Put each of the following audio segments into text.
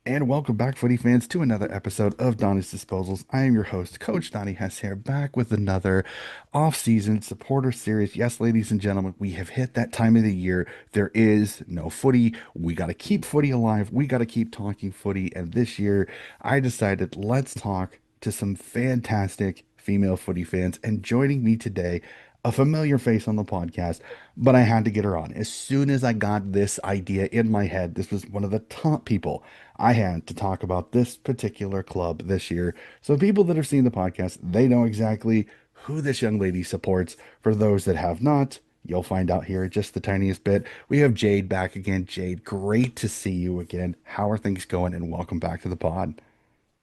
And welcome back, footy fans, to another episode of Donnie's Disposals. I am your host, Coach Donnie Hess here, back with another off-season supporter series. Yes, ladies and gentlemen, we have hit that time of the year. There is no footy. We got to keep footy alive. We got to keep talking footy. And this year, I decided let's talk to some fantastic female footy fans. And joining me today, a familiar face on the podcast, but I had to get her on. As soon as I got this idea in my head, this was one of the top people I had to talk about this particular club this year. So people that have seen the podcast, they know exactly who this young lady supports. For those that have not, you'll find out here just the tiniest bit. We have Jade back again. Jade, great to see you again. How are things going? And welcome back to the pod.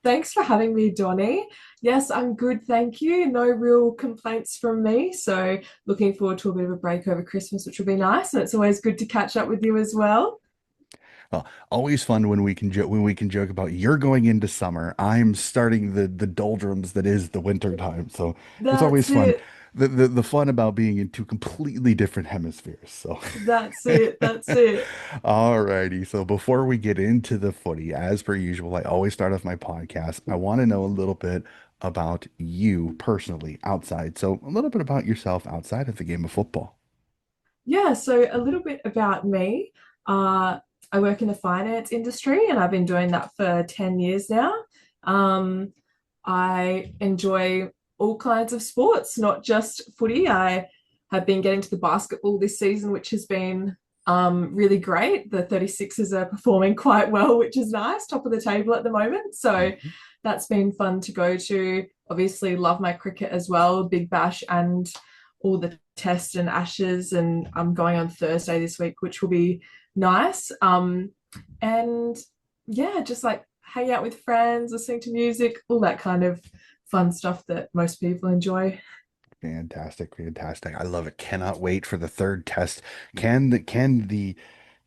Thanks for having me, Donnie. Yes, I'm good, thank you. No real complaints from me. So, looking forward to a bit of a break over Christmas, which will be nice. And it's always good to catch up with you as well. Well, always fun when we can joke about you're going into summer. I'm starting the doldrums that is the winter time. So it's always That's fun. it. The fun about being in two completely different hemispheres. So That's it. That's it. Alrighty. So before we get into the footy, as per usual, I always start off my podcast. I want to know a little bit about you personally outside. So a little bit about yourself outside of the game of football. Yeah, so a little bit about me. Uh, I work in the finance industry and I've been doing that for 10 years now. Um, I enjoy all kinds of sports, not just footy. I have been getting to the basketball this season, which has been really great. The 36ers are performing quite well, which is nice, top of the table at the moment. So Mhm. that's been fun to go to. Obviously, love my cricket as well, Big Bash and all the test and ashes. And I'm going on Thursday this week, which will be nice. And yeah, just like hang out with friends, listening to music, all that kind of fun stuff that most people enjoy. Fantastic, fantastic. I love it. Cannot wait for the third test. Can the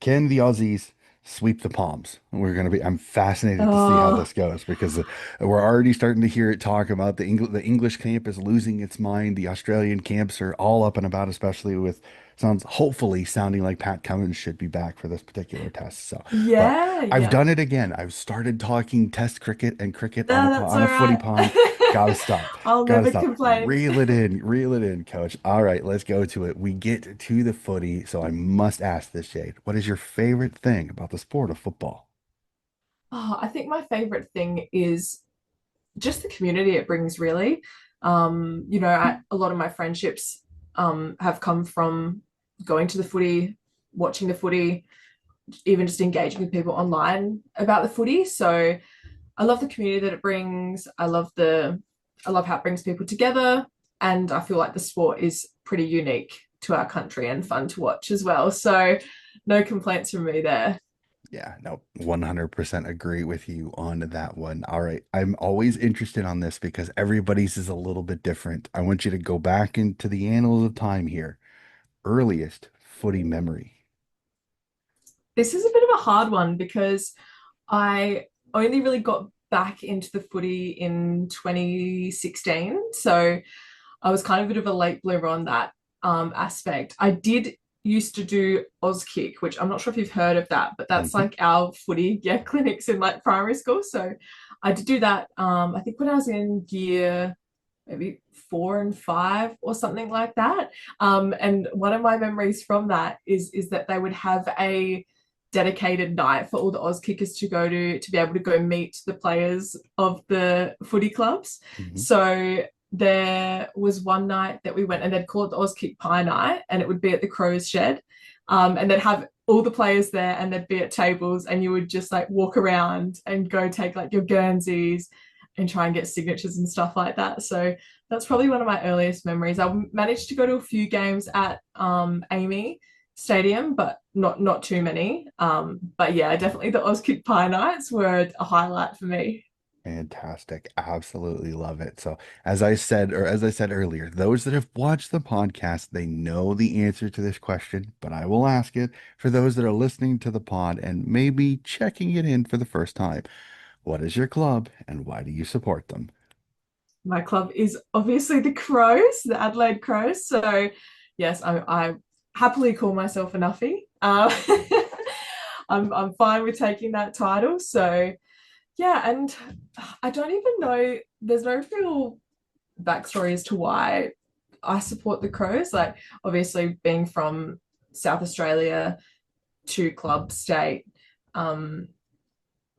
Aussies sweep the Palms? I'm fascinated to see how Oh, this goes because we're already starting to hear it talk about the English camp is losing its mind. The Australian camps are all up and about, especially with sounds hopefully sounding like Pat Cummins should be back for this particular test. So, but yeah, I've yeah. done it again. I've started talking test cricket and cricket on No, a that's on all a footy right. pond. Gotta stop. I'll Gotta never stop. complain. Reel it in, coach. All right, let's go to it. We get to the footy, so I must ask this, Jade. What is your favorite thing about the sport of football? Oh, I think my favorite thing is just the community it brings, really. A lot of my friendships have come from going to the footy, watching the footy, even just engaging with people online about the footy. So I love the community that it brings. I love how it brings people together. And I feel like the sport is pretty unique to our country and fun to watch as well. So no complaints from me there. Yeah, no, 100% agree with you on that one. All right, I'm always interested on this because everybody's is a little bit different. I want you to go back into the annals of time here. Earliest footy memory. This is a bit of a hard one because I only really got back into the footy in 2016. So I was kind of a bit of a late bloomer on that aspect. I did used to do Auskick, which I'm not sure if you've heard of that, but that's Mhm. like our footy, yeah, clinics in like primary school. So I did do that. I think when I was in year maybe 4 and 5 or something like that. And one of my memories from that is that they would have a dedicated night for all the Oz kickers to be able to go meet the players of the footy clubs. Mhm. So there was one night that we went and they'd call it the Oz Kick Pie Night, and it would be at the Crows Shed. And they'd have all the players there and they'd be at tables and you would just like walk around and go take like your Guernseys and try and get signatures and stuff like that. So that's probably one of my earliest memories. I managed to go to a few games at Amy Stadium, but not too many. But yeah, definitely the Auskick Pie Nights were a highlight for me. Fantastic. Absolutely love it. So, as I said earlier, those that have watched the podcast, they know the answer to this question, but I will ask it for those that are listening to the pod and maybe checking it in for the first time. What is your club and why do you support them? My club is obviously the Crows, the Adelaide Crows. So yes, I happily call myself a Nuffy. I'm fine with taking that title. So yeah, and I don't even know. There's no real backstory as to why I support the Crows. Like obviously being from South Australia to club state. Um,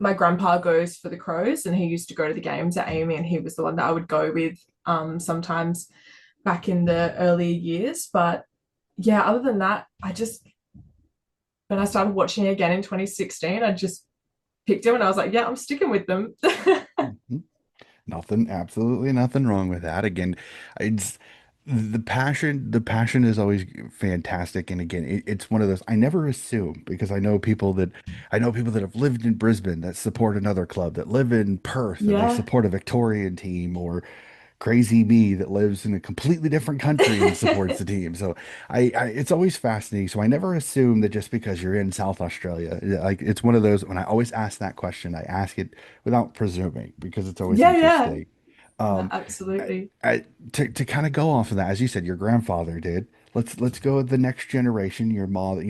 my grandpa goes for the Crows, and he used to go to the games at Amy, and he was the one that I would go with sometimes back in the earlier years. But yeah, other than that, I just when I started watching again in 2016, I just picked him and I was like, yeah, I'm sticking with them. Mhm. Nothing, absolutely nothing wrong with that. Again, it's the passion is always fantastic. And again, it's one of those I never assume because I know people that have lived in Brisbane that support another club, that live in Perth and they Yeah. support a Victorian team, or crazy me that lives in a completely different country and supports the team. So it's always fascinating. So I never assume that just because you're in South Australia, like it's one of those when I always ask that question, I ask it without presuming because it's always Yeah, yeah. interesting. No, Um, I, absolutely. to kind of go off of that, as you said, your grandfather did. Let's go with the next generation. Your mother,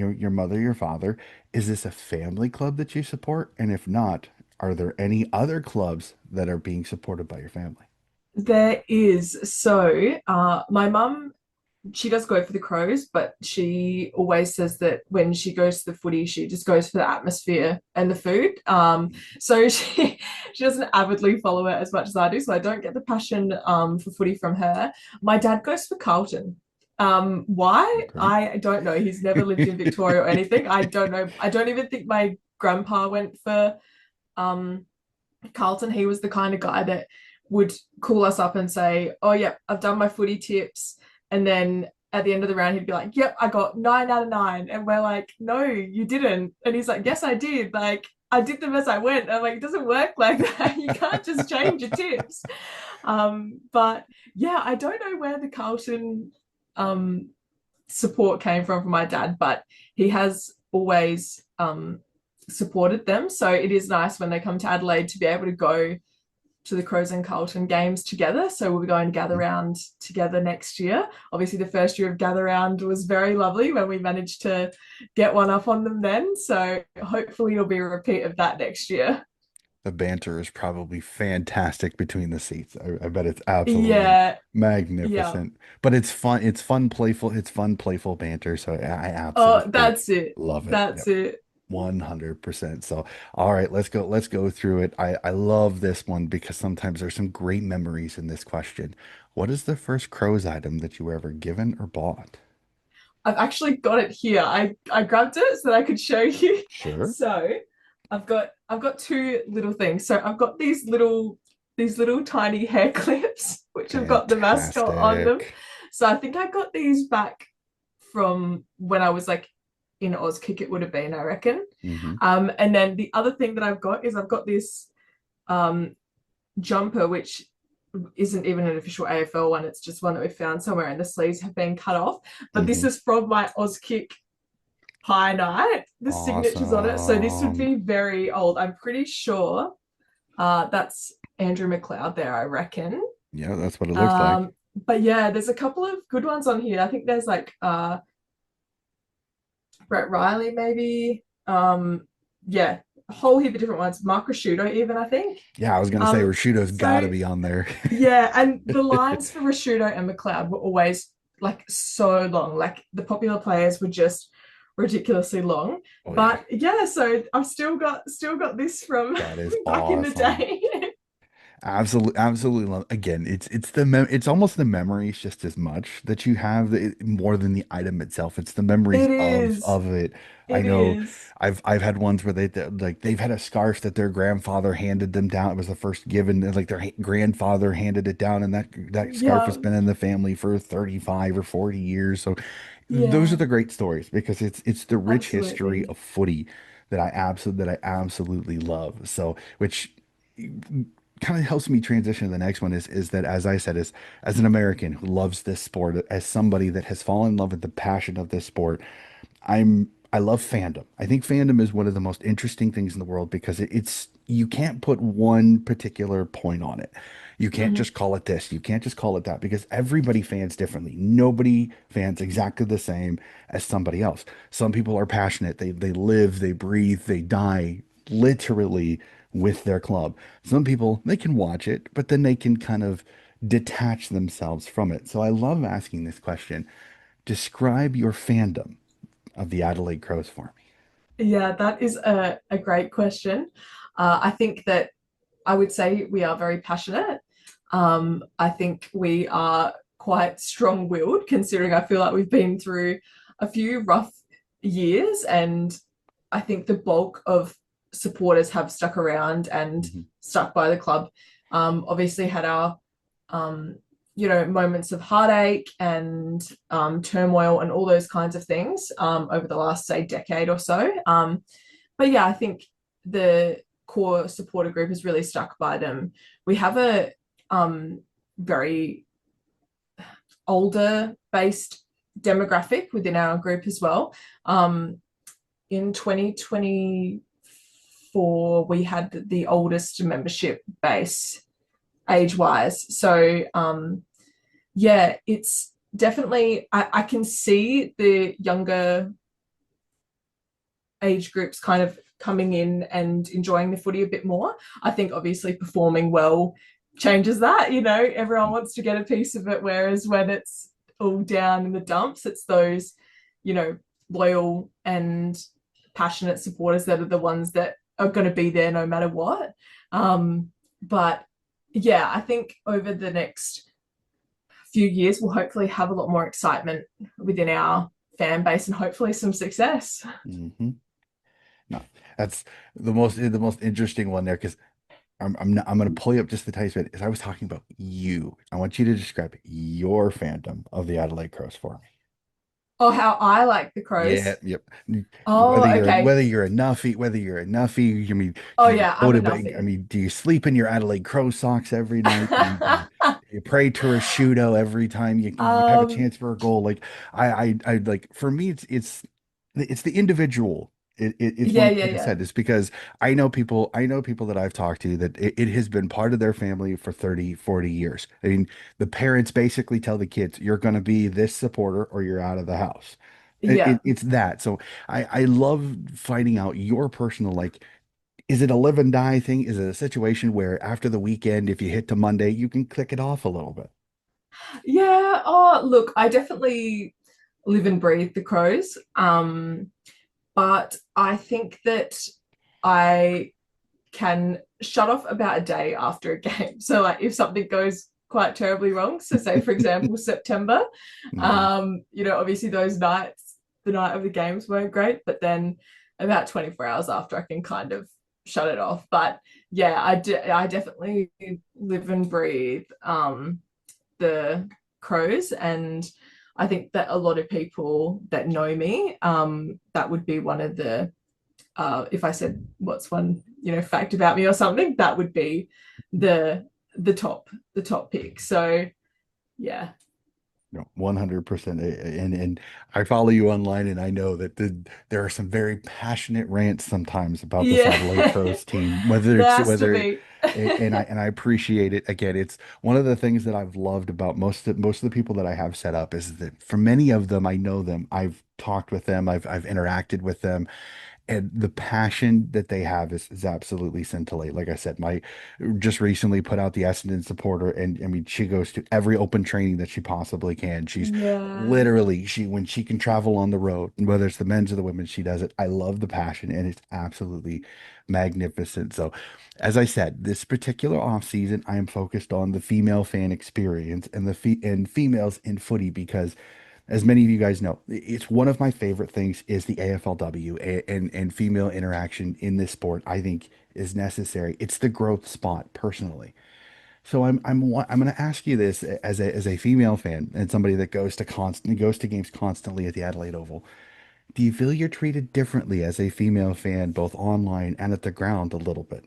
your father. Is this a family club that you support? And if not, are there any other clubs that are being supported by your family? There is. So, my mum, she does go for the Crows, but she always says that when she goes to the footy, she just goes for the atmosphere and the food. So she doesn't avidly follow it as much as I do, so I don't get the passion for footy from her. My dad goes for Carlton. Why? Okay. I don't know. He's never lived in Victoria or anything. I don't know. I don't even think my grandpa went for um Carlton. He was the kind of guy that would call us up and say, "Oh, yeah, I've done my footy tips." And then at the end of the round, he'd be like, "Yep, I got 9 out of 9." And we're like, "No, you didn't." And he's like, "Yes, I did. Like, I did them as I went." I'm like, "It doesn't work like that. You can't just change your tips." But yeah, I don't know where the Carlton um, support came from my dad, but he has always supported them. So it is nice when they come to Adelaide to be able to go to the Crows and Carlton games together. So we'll be going to Gather Round together next year. Obviously, the first year of Gather Round was very lovely when we managed to get one up on them then. So hopefully it'll be a repeat of that next year. The banter is probably fantastic between the seats. I bet it's absolutely Yeah, yeah. magnificent. But it's fun. It's fun, playful. It's fun, playful banter. So I Oh, absolutely that's it. love it. That's Yep. it. 100%. So, all right, let's go through it. I love this one because sometimes there's some great memories in this question. What is the first Crows item that you were ever given or bought? I've actually got it here. I grabbed it so that I could show you. Sure. So I've got two little things. So I've got these little tiny hair clips which have got the mascot on them. Fantastic. So I think I got these back from when I was like in Auskick, it would have been, I reckon. Hmm. And then the other thing that I've got is I've got this um jumper which isn't even an official AFL one. It's just one that we found somewhere, and the sleeves have been cut off. But this Hmm. is from my Auskick pie night. The signatures on it. So this would Awesome. be very old. I'm pretty sure that's Andrew McLeod there, I reckon. Yeah, that's what it looks like. Um, but yeah, there's a couple of good ones on here. I think there's like Brett Riley, maybe. Yeah, a whole heap of different ones. Mark Rashudo, even, I think. Yeah, I was gonna say Um, Rashudo's got to so be on there. yeah, and the lines for Rashudo and McLeod were always like so long. Like the popular players were just ridiculously long. Oh yeah, But yeah, so I've still got this from that is back in the awesome. day. Absolutely, absolutely love. Again, it's almost the memories just as much that you have more than the item itself. It's the memories It is. of it. I It know is. I've had ones where like they've had a scarf that their grandfather handed them down. It was the first given, and like their grandfather handed it down, and that scarf has Yeah. been in the family for 35 or 40 years. So those are Yeah. the great stories because it's the rich history Absolutely. of footy that I absolutely love. So which kind of helps me transition to the next one is that as I said, as an American who loves this sport, as somebody that has fallen in love with the passion of this sport, I love fandom. I think fandom is one of the most interesting things in the world because it's you can't put one particular point on it. You can't Mhm. just call it this. You can't just call it that because everybody fans differently. Nobody fans exactly the same as somebody else. Some people are passionate. They live, they breathe, they die literally with their club. Some people they can watch it, but then they can kind of detach themselves from it. So I love asking this question. Describe your fandom of the Adelaide Crows for me. Yeah, that is a great question. I think that I would say we are very passionate. I think we are quite strong-willed, considering I feel like we've been through a few rough years, and I think the bulk of supporters have stuck around and Mhm. stuck by the club. Obviously, had our um, moments of heartache and turmoil and all those kinds of things over the last, say, decade or so. But yeah, I think the core supporter group has really stuck by them. We have a very older based demographic within our group as well. In 2024, we had the oldest membership base age wise. So, yeah, it's definitely, I can see the younger age groups kind of coming in and enjoying the footy a bit more. I think obviously performing well changes that. Everyone wants to get a piece of it, whereas when it's all down in the dumps, it's those, you know, loyal and passionate supporters that are the ones that are going to be there no matter what. But yeah, I think over the next few years, we'll hopefully have a lot more excitement within our fan base and hopefully some success. Hmm. No, that's the most interesting one there because I'm going to pull you up just the tiniest bit. As I was talking about you, I want you to describe your fandom of the Adelaide Crows for me. Oh, how I like the Yeah, crows. yep. Oh, Whether okay. you're a Nuffy, whether you're a Nuffy, I mean, Oh, do you yeah, go I'm a to bed? I nuffy. mean, do you sleep in your Adelaide Crow socks every night? Do you pray to a shooto every time you have a um, chance for a goal? Like I like for me, it's the individual. It's yeah, one yeah, like I yeah. said, it's because I know people that I've talked to that it has been part of their family for 30, 40 years. I mean, the parents basically tell the kids, you're going to be this supporter or you're out of the house. Yeah. It's that. So I love finding out your personal, like, is it a live and die thing? Is it a situation where after the weekend, if you hit to Monday, you can click it off a little bit? Yeah. Oh, look, I definitely live and breathe the crows. But I think that I can shut off about a day after a game. So, like, if something goes quite terribly wrong, so say, for example, September, Hmm. obviously those nights, the night of the games weren't great, but then about 24 hours after, I can kind of shut it off. But yeah, I definitely live and breathe the crows, and I think that a lot of people that know me, that would be one of the if I said what's one fact about me or something, that would be the the top the top pick. So yeah, No, 100%. And I follow you online and I know that there are some very passionate rants sometimes about this yeah, Adelaide Crows team, whether there it's has to whether be. and I appreciate it. Again, it's one of the things that I've loved about most of the people that I have set up is that for many of them, I know them. I've talked with them, I've interacted with them, and the passion that they have is absolutely scintillate. Like I said, my just recently put out the Essendon supporter, and I mean, she goes to every open training that she possibly can. She's Yeah, literally when she can travel on the road, and whether it's the men's or the women, she does it. I love the passion, and it's absolutely magnificent. So, as I said, this particular off season, I am focused on the female fan experience and and females in footy because as many of you guys know, it's one of my favorite things is the AFLW and female interaction in this sport. I think is necessary. It's the growth spot personally. So I'm going to ask you this as a female fan and somebody that goes to games constantly at the Adelaide Oval. Do you feel you're treated differently as a female fan, both online and at the ground a little bit?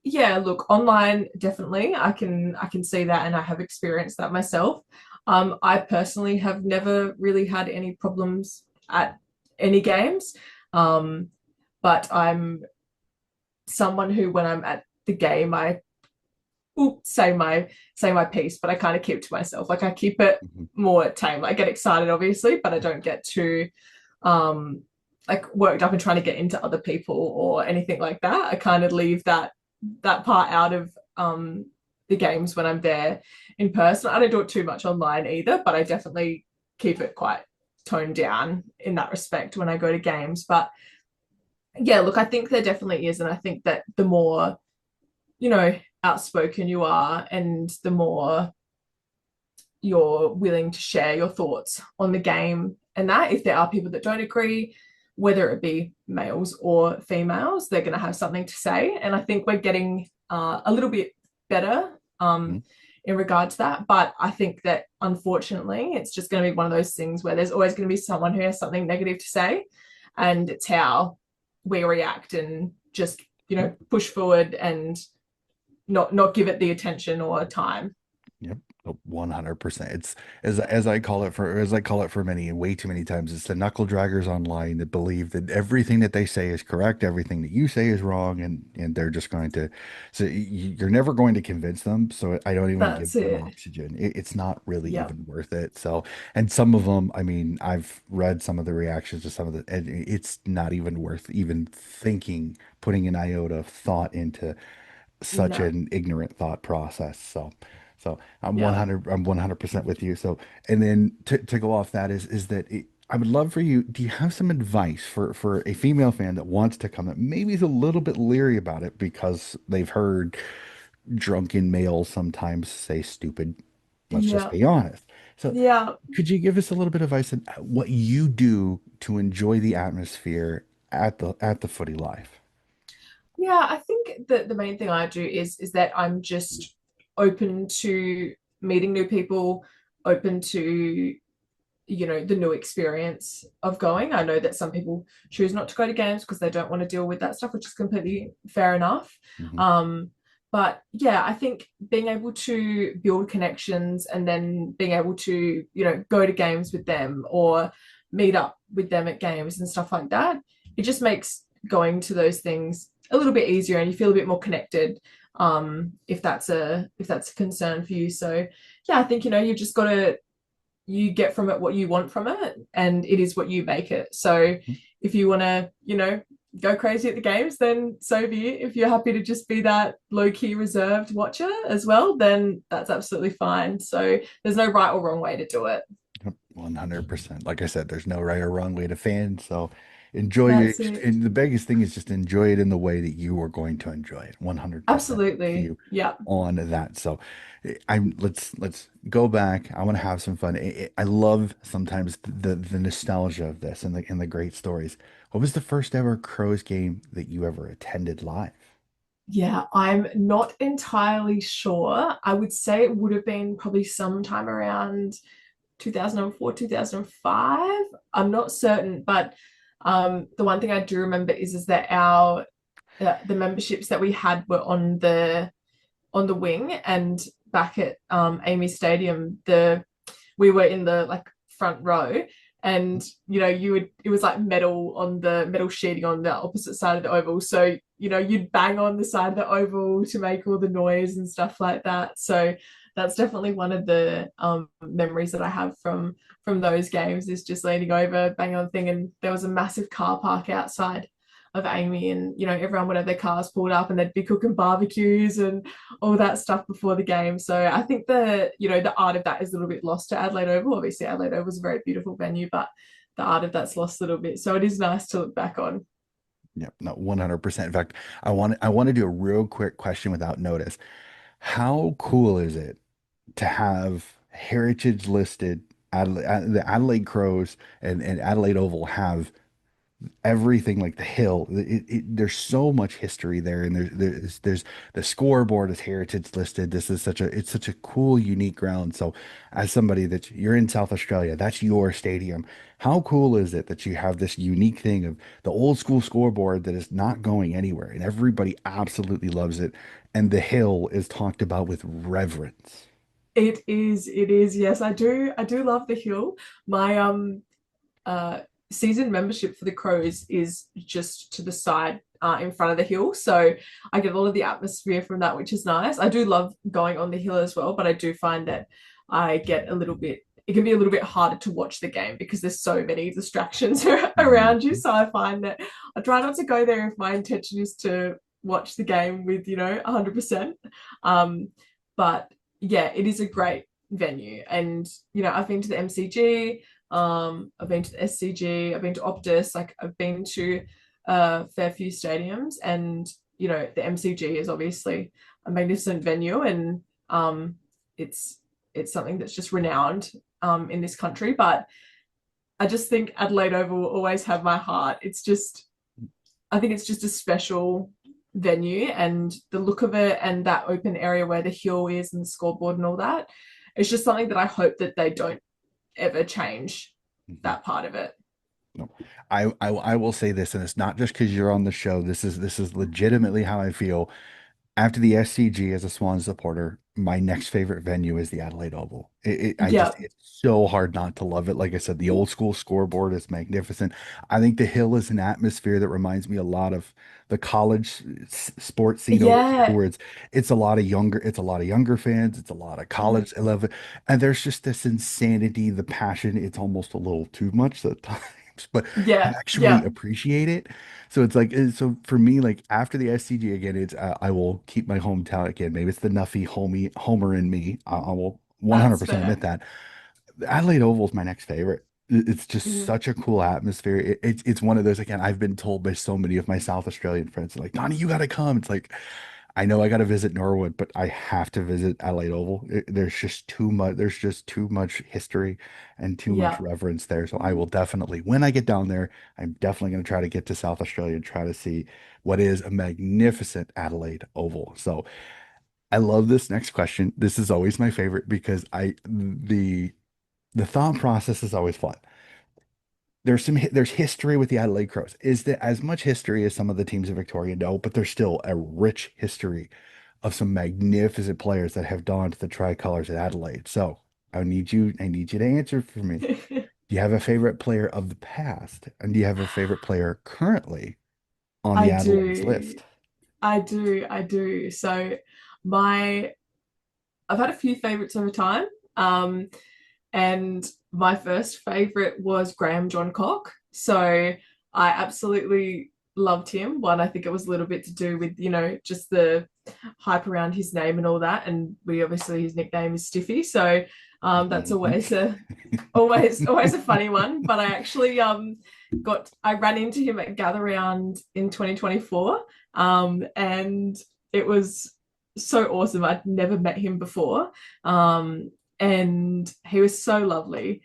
yeah. Look, online definitely, I can see that, and I have experienced that myself. I personally have never really had any problems at any games, but I'm someone who, when I'm at the game, I say my piece, but I kind of keep to myself. Like I keep it Mhm. more tame. I get excited, obviously, but I don't get too um like worked up and trying to get into other people or anything like that. I kind of leave that part out of the games when I'm there in person. I don't do it too much online either, but I definitely keep it quite toned down in that respect when I go to games. But yeah, look, I think there definitely is, and I think that the more, you know, outspoken you are and the more you're willing to share your thoughts on the game, and that if there are people that don't agree, whether it be males or females, they're going to have something to say. And I think we're getting a little bit better Mhm. in regard to that. But I think that unfortunately, it's just going to be one of those things where there's always going to be someone who has something negative to say. And it's how we react and just, you know, Yep. push forward and not give it the attention or time. Yep. 100%. It's as I call it for many and way too many times, it's the knuckle draggers online that believe that everything that they say is correct, everything that you say is wrong, and they're just going to, so you're never going to convince them. So I don't even That's give them it. oxygen. It's not really Yep. even worth it. So, and some of them, I mean, I've read some of the reactions to some of the, and it's not even worth even thinking, putting an iota of thought into such No. an ignorant thought process. So Yeah. I'm 100% with you. So, and then to go off that is that I would love for you, do you have some advice for a female fan that wants to come that maybe is a little bit leery about it because they've heard drunken males sometimes say stupid, let's just Yeah. be honest. So, Yeah. could you give us a little bit of advice on what you do to enjoy the atmosphere at the footy life? Yeah. I think that the main thing I do is that I'm just open to meeting new people, open to, you know, the new experience of going. I know that some people choose not to go to games because they don't want to deal with that stuff, which is completely fair enough. Hmm. Um, but yeah, I think being able to build connections and then being able to, you know, go to games with them or meet up with them at games and stuff like that, it just makes going to those things a little bit easier and you feel a bit more connected, if that's a concern for you. So yeah, I think, you know, you've just got to, you get from it what you want from it and it is what you make it. So if you want to, you know, go crazy at the games, then so be it. If you're happy to just be that low-key reserved watcher as well, then that's absolutely fine. So there's no right or wrong way to do it. 100%. Like I said, there's no right or wrong way to fan. So enjoy That's it. it. And the biggest thing is just enjoy it in the way that you are going to enjoy it. 100% with Absolutely. you Yeah. on that. So I'm let's go back. I want to have some fun. I love sometimes the nostalgia of this and the great stories. What was the first ever Crows game that you ever attended live? Yeah, I'm not entirely sure. I would say it would have been probably sometime around 2004, 2005. I'm not certain, but the one thing I do remember is that our the memberships that we had were on the wing and back at Amy Stadium, the we were in the like front row and you know you would it was like metal on the metal sheeting on the opposite side of the oval, so you know you'd bang on the side of the oval to make all the noise and stuff like that. So that's definitely one of the memories that I have from those games, is just leaning over banging on the thing, and there was a massive car park outside of Amy, and you know everyone would have their cars pulled up and they'd be cooking barbecues and all that stuff before the game. So I think the, you know, the art of that is a little bit lost to Adelaide Oval. Obviously, Adelaide Oval was a very beautiful venue, but the art of that's lost a little bit. So it is nice to look back on. Yeah, no, 100%. In fact, I want to do a real quick question without notice. How cool is it to have heritage listed Adelaide, the Adelaide Crows and Adelaide Oval have everything like the hill. There's so much history there, and there's the scoreboard is heritage listed. This is it's such a cool, unique ground. So, as somebody that you're in South Australia, that's your stadium. How cool is it that you have this unique thing of the old school scoreboard that is not going anywhere, and everybody absolutely loves it, and the hill is talked about with reverence. It is, yes, I do love the hill. My uh season membership for the Crows is just to the side in front of the hill. So I get all of the atmosphere from that, which is nice. I do love going on the hill as well, but I do find that I get a little bit, it can be a little bit harder to watch the game because there's so many distractions around you. Mhm. So I find that I try not to go there if my intention is to watch the game with, 100%. Um, but yeah, it is a great venue. And, I've been to the MCG, I've been to the SCG, I've been to Optus, like I've been to a fair few stadiums, and the MCG is obviously a magnificent venue, and it's it's something that's just renowned in this country. But I just think Adelaide Oval will always have my heart. I think it's just a special venue, and the look of it, and that open area where the hill is and the scoreboard and all that. It's just something that I hope that they don't ever change Mhm. that part of it. No. I will say this, and it's not just because you're on the show. This is legitimately how I feel. After the SCG as a Swan supporter, my next favorite venue is the Adelaide Oval. Yeah, It's so hard not to love it. Like I said, the old school scoreboard is magnificent. I think the hill is an atmosphere that reminds me a lot of the college sports scene over here, yeah, where it's a lot of younger fans, it's a lot of mm, college 11, and there's just this insanity, the passion. It's almost a little too much at times, but I yeah, actually yeah. appreciate it. So it's like, so for me, like after the SCG again, it's I will keep my hometown again. Maybe it's the Nuffy Homer in me. I will That's 100% admit fair. that. The Adelaide Oval is my next favorite. It's just Mhm. such a cool atmosphere. It's one of those, again, I've been told by so many of my South Australian friends, like, Donnie, you got to come. It's like, I know I got to visit Norwood, but I have to visit Adelaide Oval. There's just too much. There's just too much history and too much Yeah. reverence there. So I will definitely, when I get down there, I'm definitely going to try to get to South Australia and try to see what is a magnificent Adelaide Oval. So I love this next question. This is always my favorite because the thought process is always fun. There's history with the Adelaide Crows. Is there as much history as some of the teams in Victoria? No, but there's still a rich history of some magnificent players that have donned the tricolors at Adelaide. So I need you to answer for me. Do you have a favorite player of the past? And do you have a favorite player currently on I the Adelaide's do. list? I do. So my I've had a few favorites over time. Um, and my first favorite was Graham John Cock. So I absolutely loved him. One, I think it was a little bit to do with, just the hype around his name and all that. And we obviously his nickname is Stiffy. So that's Mhm. always a funny one. But I actually I ran into him at Gather Round in 2024. And it was so awesome. I'd never met him before. And he was so lovely.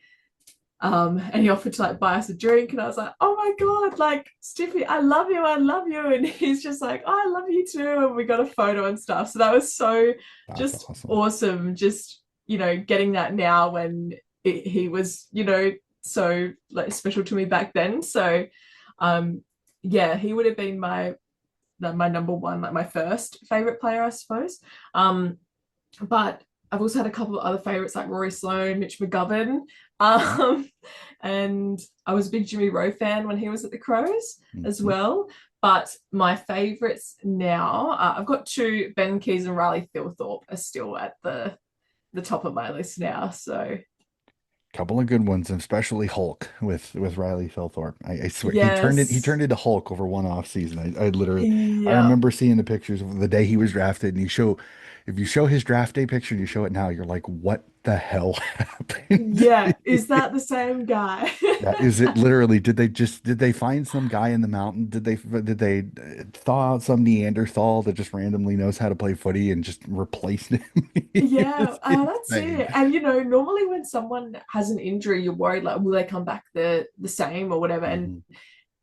And he offered to like buy us a drink, and I was like, "Oh my god, like Stiffy, I love you." And he's just like, "Oh, I love you too." And we got a photo and stuff. So that was so That's just awesome. awesome. Just getting that now when he was so like special to me back then. So, um, yeah, he would have been my number one, like my first favorite player, I suppose. Um, but I've also had a couple of other favorites like Rory Sloane, Mitch McGovern. Mhm. Um, and I was a big Jimmy Rowe fan when he was at the Crows as Mhm. well. But my favorites now, I've got two. Ben Keys and Riley Thilthorpe are still at the top of my list now. So Couple of good ones, especially Hulk with Riley Philthorpe. I swear he yes, turned into Hulk over one off season. I literally I yeah, remember seeing the pictures of the day he was drafted, and if you show his draft day picture and you show it now, you're like, what the hell happened? yeah. Is that the same guy? Yeah, is it literally, did they find some guy in the mountain? Did they thaw out some Neanderthal that just randomly knows how to play footy and just replaced him? Yeah, It's that's insane. it. And normally when someone has an injury, you're worried like, will they come back the same or whatever? And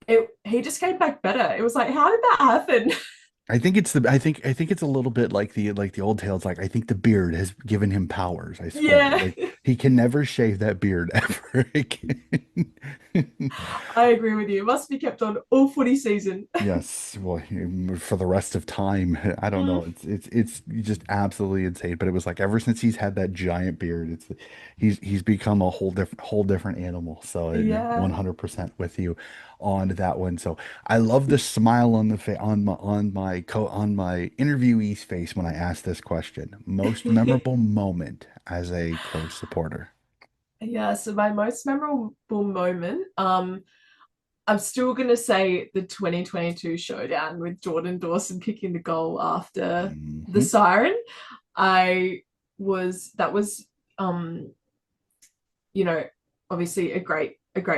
Mhm. he just came back better. It was like, how did that happen? I think it's a little bit like the old tales. Like I think the beard has given him powers, I swear. Yeah, Like he can never shave that beard ever again. I agree with you. It must be kept on all footy season. Yes, well, for the rest of time, I don't know. Mm, It's just absolutely insane. But it was like ever since he's had that giant beard, he's become a whole different animal. So yeah. 100% with you on that one. So I love the smile on the on my interviewee's face when I ask this question. Most memorable moment as a Crow supporter. Yeah, so my most memorable moment, I'm still gonna say the 2022 showdown with Jordan Dawson kicking the goal after the Hmm. siren. I that was um you know, obviously a great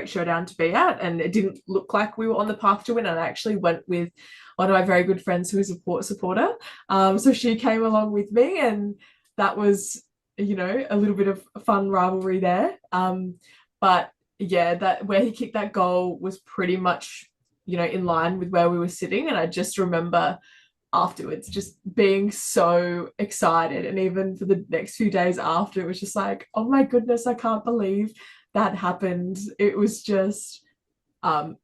showdown to be at, and it didn't look like we were on the path to win. And I actually went with one of my very good friends who is a Port supporter, so she came along with me, and that was a little bit of fun rivalry there. But yeah, that where he kicked that goal was pretty much in line with where we were sitting, and I just remember afterwards just being so excited, and even for the next few days after, it was just like, oh my goodness, I can't believe that happened. It was just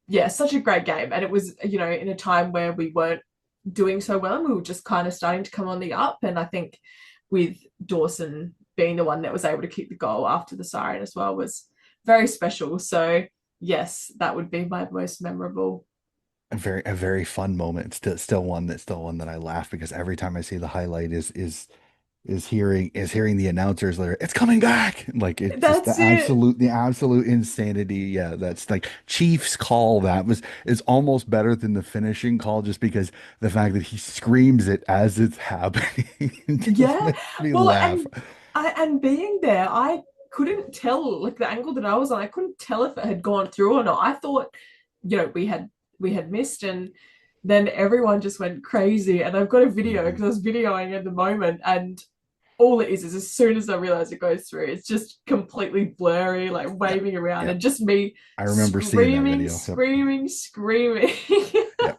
yeah, such a great game, and it was in a time where we weren't doing so well, and we were just kind of starting to come on the up. And I think with Dawson being the one that was able to kick the goal after the siren as well was very special. So yes, that would be my most memorable. A very fun moment. Still one that I laugh because every time I see the highlight is hearing the announcers there, it's coming back. Like it's just That's it. the absolute insanity. Yeah, that's like Chiefs call that was is almost better than the finishing call just because the fact that he screams it as it's happening just Yeah. makes me Well, laugh. and being there, I couldn't tell, like the angle that I was on, I couldn't tell if it had gone through or not. I thought, we had missed, and then everyone just went crazy. And I've got a video Mhm. because I was videoing at the moment, and all it is as soon as I realize it goes through, it's just completely blurry, like Yep. waving around, Yep. and just me I remember seeing that screaming, video. Yep. screaming, screaming. Yeah,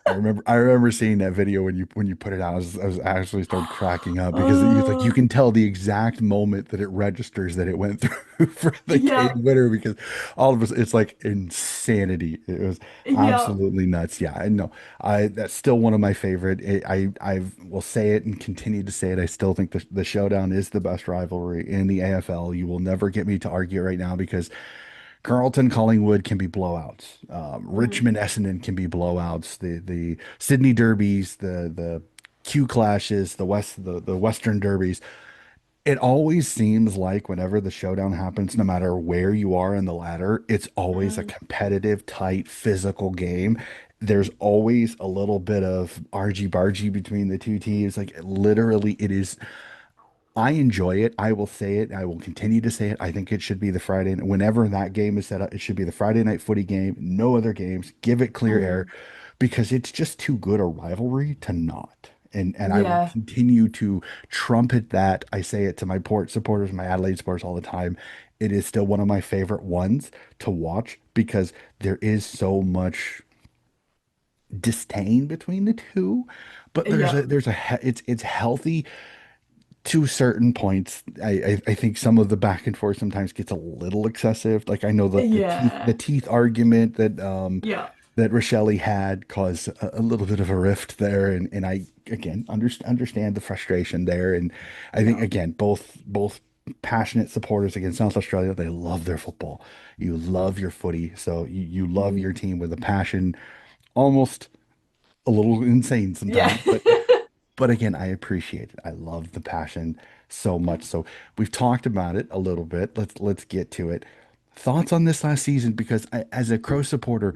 I remember seeing that video when you put it out. I was actually started cracking up because it's like you Oh, can tell the exact moment that it registers that it went through for the yeah, game winner because all of us it's like insanity. It was yeah. absolutely nuts. Yeah, I know. I That's still one of my favorite. I will say it and continue to say it. I still think the showdown is the best rivalry in the AFL. You will never get me to argue right now because Carlton Collingwood can be blowouts. Mm, Richmond Essendon can be blowouts. The Sydney Derbies, the Q clashes, the Western Derbies. It always seems like whenever the showdown happens, no matter where you are in the ladder, it's always a mm, competitive, tight, physical game. There's always a little bit of argy-bargy between the two teams. Like literally, it is I enjoy it. I will say it. I will continue to say it. I think it should be the Friday. Whenever that game is set up, it should be the Friday night footy game. No other games. Give it clear air mm. because it's just too good a rivalry to not. And I will Yeah, continue to trumpet that. I say it to my Port supporters, my Adelaide supporters all the time. It is still one of my favorite ones to watch because there is so much disdain between the two, but there's yeah, it's healthy to certain points. I think some of the back and forth sometimes gets a little excessive. Like I know that the yeah, teeth argument yeah, that Rochelle had caused a little bit of a rift there, and I again understand the frustration there. And I think yeah. again both passionate supporters against South Australia. They love their football. You love your footy, so you love your Mm, team with a passion, almost a little insane yeah. sometimes, but again, I appreciate it. I love the passion so much. So we've talked about it a little bit. Let's get to it. Thoughts on this last season? Because as a Crow supporter,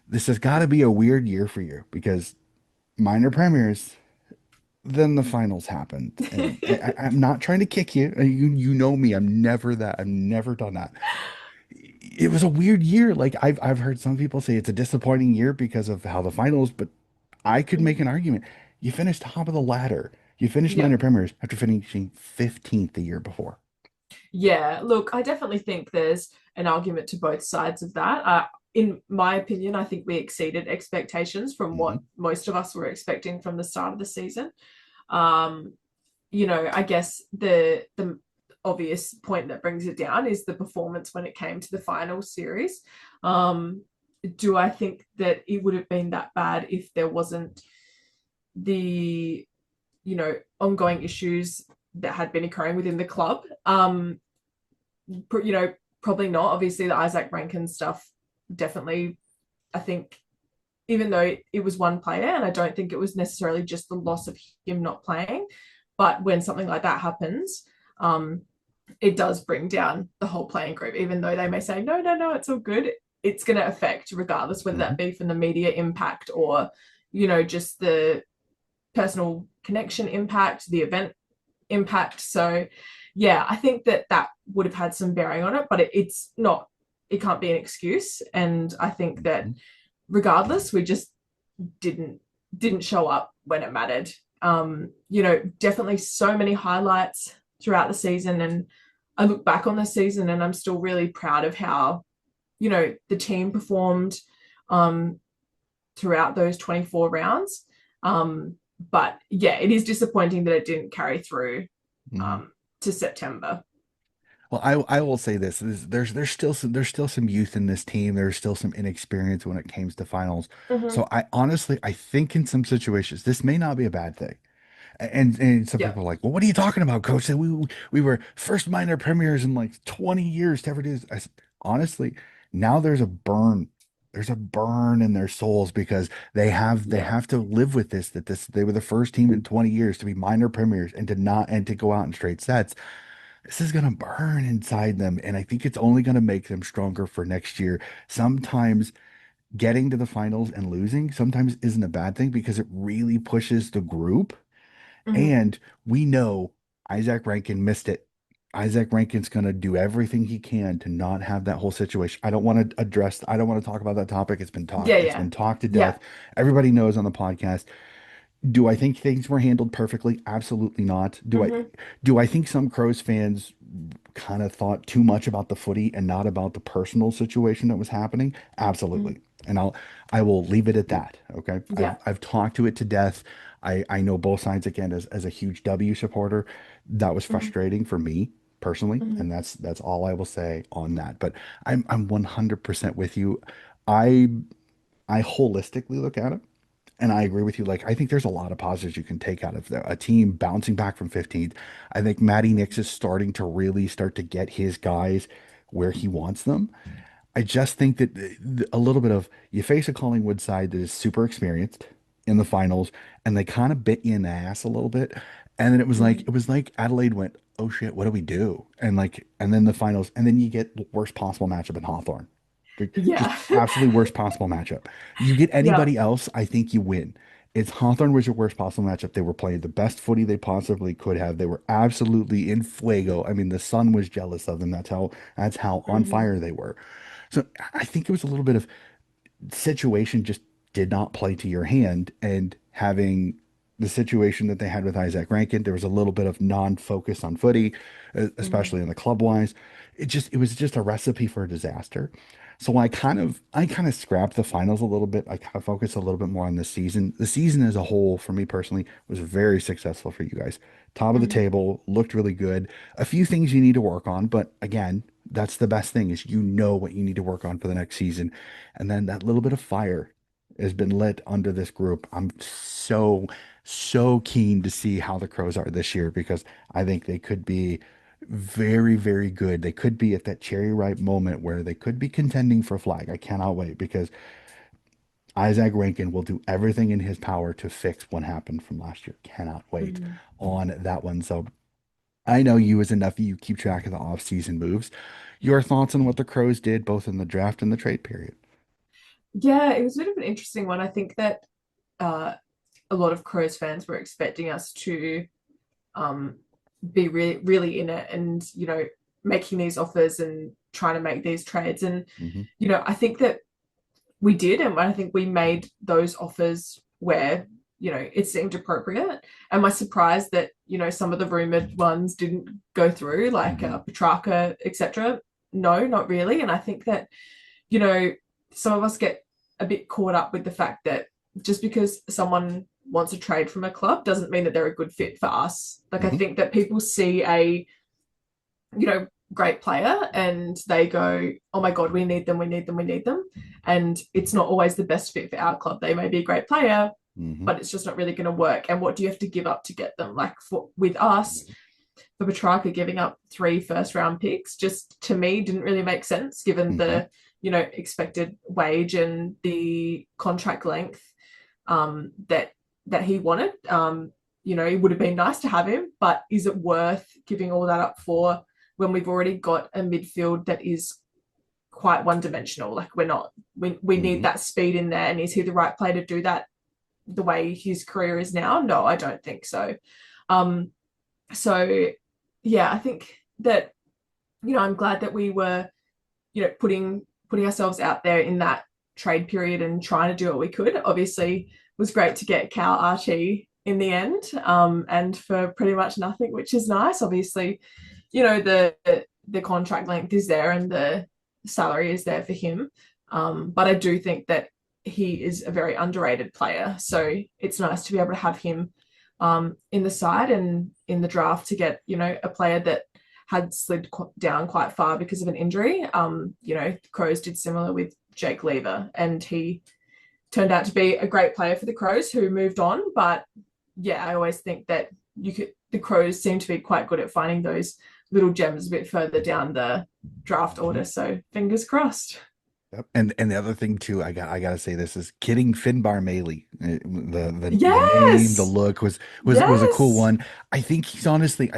this has got to be a weird year for you because minor premiers, then the finals happened, and I'm not trying to kick you. You know me. I'm never that. I've never done that. It was a weird year. Like I've heard some people say it's a disappointing year because of how the finals, but I could make Mm, an argument. You finished top of the ladder. You finished yeah. minor premiers after finishing 15th the year before. Yeah, look, I definitely think there's an argument to both sides of that. In my opinion, I think we exceeded expectations from what Hmm. most of us were expecting from the start of the season. Um, I guess the obvious point that brings it down is the performance when it came to the final series. Um, do I think that it would have been that bad if there wasn't the ongoing issues that had been occurring within the club? You know, probably not. Obviously, the Isaac Rankin stuff definitely, I think. even though it was one player, and I don't think it was necessarily just the loss of him not playing, but when something like that happens, um, it does bring down the whole playing group, even though they may say, no, no, no, it's all good. It's going to affect regardless, whether that Mhm. be from the media impact or, just the personal connection impact, the event impact. So, yeah, I think that that would have had some bearing on it, but it's not, it can't be an excuse. And I think that Mhm. regardless, we just didn't didn't show up when it mattered. Definitely so many highlights throughout the season, and I look back on the season and I'm still really proud of how the team performed um, throughout those 24 rounds. But yeah, it is disappointing that it didn't carry through Mhm. um, to September. Well, I will say this, there's still some youth in this team. There's still some inexperience when it comes to finals. Mm-hmm. So I honestly I think in some situations this may not be a bad thing. And some Yeah, people are like, well, what are you talking about, coach? We were first minor premiers in like 20 years to ever do this. Honestly, now there's a burn. There's a burn in their souls because they yeah, have to live with this they were the first team in 20 years to be minor premiers and to go out in straight sets. This is gonna burn inside them, and I think it's only gonna make them stronger for next year. Sometimes getting to the finals and losing sometimes isn't a bad thing because it really pushes the group, mm-hmm. and we know Isaac Rankin missed it. Isaac Rankin's going to do everything he can to not have that whole situation. I don't want to talk about that topic. Yeah, It's yeah, been talked to yeah, death. Everybody knows on the podcast. Do I think things were handled perfectly? Absolutely not. mm-hmm. Do I think some Crows fans kind of thought too much about the footy and not about the personal situation that was happening? Mm-hmm. Absolutely. And I will leave it at that. Okay. Yeah, I've talked to it to death. I know both sides again as a huge W supporter. That was mm-hmm. frustrating for me personally, Mm-hmm. and that's all I will say on that. But I'm 100% with you. I I holistically look at it. And I agree with you. Like, I think there's a lot of positives you can take out of a team bouncing back from 15th. I think Matty Nix is starting to really start to get his guys where he wants them. I just think that a little bit of you face a Collingwood side that is super experienced in the finals, and they kind of bit you in the ass a little bit. And then Mm-hmm. it was like Adelaide went, oh shit, what do we do? And then the finals, and then you get the worst possible matchup in Hawthorn. Just Yeah, absolutely worst possible matchup. You get yeah, anybody else, I think you win. It's Hawthorn was your worst possible matchup. They were playing the best footy they possibly could have. They were absolutely in fuego. I mean, the sun was jealous of them. That's how on mm-hmm. fire they were. So I think it was a little bit of situation just did not play to your hand. And having the situation that they had with Isaac Rankin, there was a little bit of non-focus on footy, Mm-hmm. especially in the club wise. It was just a recipe for a disaster. So I kind of scrapped the finals a little bit. I kind of focused a little bit more on this season. The season as a whole, for me personally, was very successful for you guys. Top of the Mm-hmm. table, looked really good. A few things you need to work on, but again, that's the best thing is you know what you need to work on for the next season. And then that little bit of fire has been lit under this group. I'm so keen to see how the Crows are this year because I think they could be very, very good. They could be at that cherry ripe moment where they could be contending for a flag. I cannot wait because Isaac Rankin will do everything in his power to fix what happened from last year. Cannot wait Mm-hmm. on that one. So I know you as a nephew, you keep track of the off-season moves. Your thoughts on what the Crows did both in the draft and the trade period? Yeah, it was a bit of an interesting one. I think that uh, a lot of Crows fans were expecting us to um, be really, really in it and, making these offers and trying to make these trades. And, Hmm. I think that we did. And I think we made those offers where, it seemed appropriate. Am I surprised that, some of the rumored ones didn't go through, like Hmm. Petrarca, etc.? No, not really. And I think that, you know, some of us get a bit caught up with the fact that just because someone wants a trade from a club doesn't mean that they're a good fit for us. Like, I Hmm. think that people see a, great player and they go, oh my God, we need them, we need them, we need them. And it's not always the best fit for our club. They may be a great player, Hmm. but it's just not really going to work. And what do you have to give up to get them? Like with us, for Petrarca giving up 3 first round picks just to me didn't really make sense given Hmm. the expected wage and the contract length that he wanted. It would have been nice to have him, but is it worth giving all that up for when we've already got a midfield that is quite one dimensional? Like we need Hmm. that speed in there, and is he the right player to do that the way his career is now? No, I don't think so. Um, so yeah, I think that I'm glad that we were putting ourselves out there in that trade period and trying to do what we could. Obviously, it was great to get Cal Archie in the end, and for pretty much nothing, which is nice. Obviously, the contract length is there and the salary is there for him, but I do think that he is a very underrated player. So it's nice to be able to have him in the side and in the draft to get a player that had slid down quite far because of an injury. The Crows did similar with Jake Lever, and he turned out to be a great player for the Crows who moved on. But yeah, I always think that the Crows seem to be quite good at finding those little gems a bit further down the draft order. So fingers crossed. Yep. And the other thing too, I gotta say this is kidding Finbar Maley. The name, the Yes, look was a cool yes, one. I think he's honestly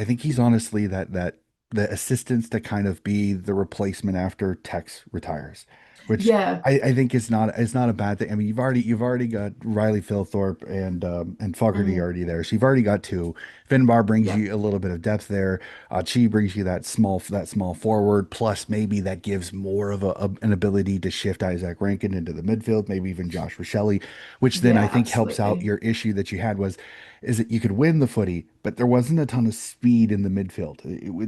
that the assistance to kind of be the replacement after Tex retires, which yeah, I think is not a bad thing. I mean, you've already got Riley Philthorpe and Fogarty mm, already there, so you've already got two. Finbar brings yeah, you a little bit of depth there. Chi brings you that small forward, plus maybe that gives more of an ability to shift Isaac Rankin into the midfield, maybe even Josh Rochelle, which then I yeah, think helps out absolutely. your issue that you had is that you could win the footy, but there wasn't a ton of speed in the midfield.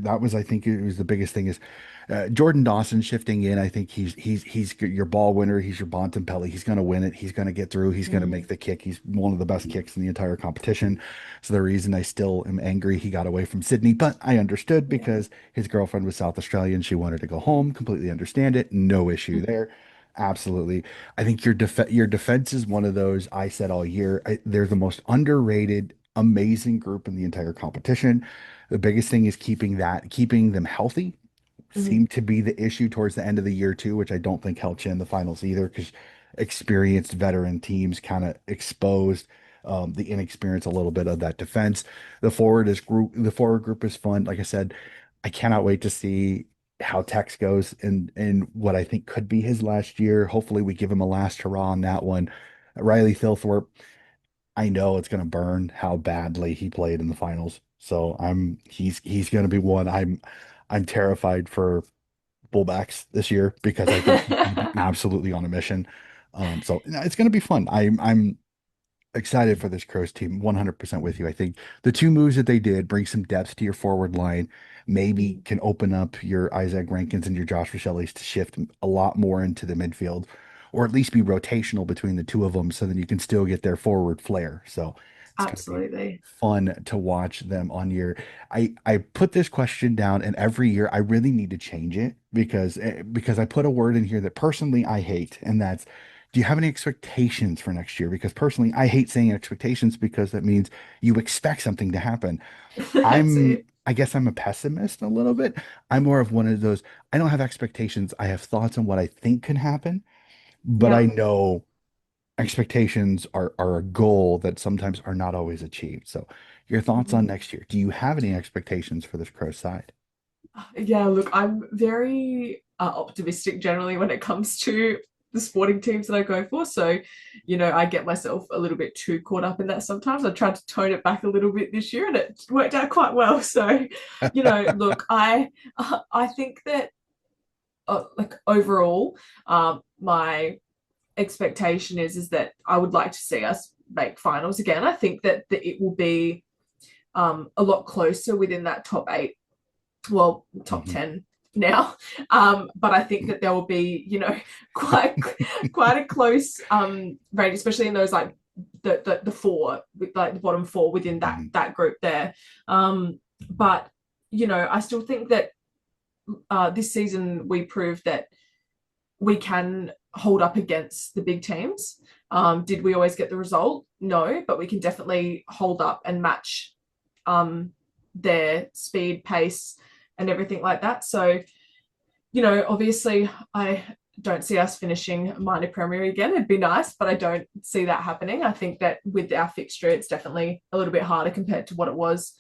That was, I think, it was the biggest thing is Jordan Dawson shifting in. I think he's your ball winner. He's your Bontempelli. He's going to win it. He's going to get through. He's going to make Mm, the kick. He's one of the best kicks in the entire competition. So the reason I still am angry he got away from Sydney, but I understood yeah. because his girlfriend was South Australian. She wanted to go home. Completely understand it. No issue Mm, there. Absolutely. I think your defense is one of those I said all year. They're the most underrated, amazing group in the entire competition. The biggest thing is keeping them healthy mm, seemed to be the issue towards the end of the year too, which I don't think helped you in the finals either, because experienced veteran teams kind of exposed the inexperience a little bit of that defense. The forward group is fun. Like I said, I cannot wait to see how Tex goes and what I think could be his last year. Hopefully, we give him a last hurrah on that one. Riley Thilthorpe, I know it's going to burn how badly he played in the finals. So he's going to be one I'm terrified for fullbacks this year because I think he's going to be mm. absolutely on a mission. So no, it's going to be fun. I'm excited for this Crows team. 100% with you. I think the two moves that they did bring some depth to your forward line. Maybe can open up your Isaac Rankins and your Josh Rochelle's to shift a lot more into the midfield, or at least be rotational between the two of them, so then you can still get their forward flair. So it's going to be Absolutely. fun to watch them on your. I put this question down, and every year I really need to change it because I put a word in here that personally I hate, and that's, do you have any expectations for next year? Because personally, I hate saying expectations because that means you expect something to happen. That's it. I guess I'm a pessimist a little bit. I'm more of one of those, I don't have expectations. I have thoughts on what I think can happen, but I Yeah. know expectations are a goal that sometimes are not always achieved. So, your thoughts on Mhm. next year? Do you have any expectations for this Crow side? Yeah, look, I'm very optimistic generally when it comes to the sporting teams that I go for. So, I get myself a little bit too caught up in that sometimes. I tried to tone it back a little bit this year and it worked out quite well. So, look, I think that like overall, my expectation is that I would like to see us make finals again. I think that it will be a lot closer within that top eight, well, top Mhm. 10 now. But I think that there will be, quite quite a close range, especially in those like the four, like the bottom four within that Mhm. that group there. But I still think that this season we proved that we can hold up against the big teams. Did we always get the result? No, but we can definitely hold up and match um, their speed, pace, and everything like that. So, obviously, I don't see us finishing minor Premier again. It'd be nice, but I don't see that happening. I think that with our fixture, it's definitely a little bit harder compared to what it was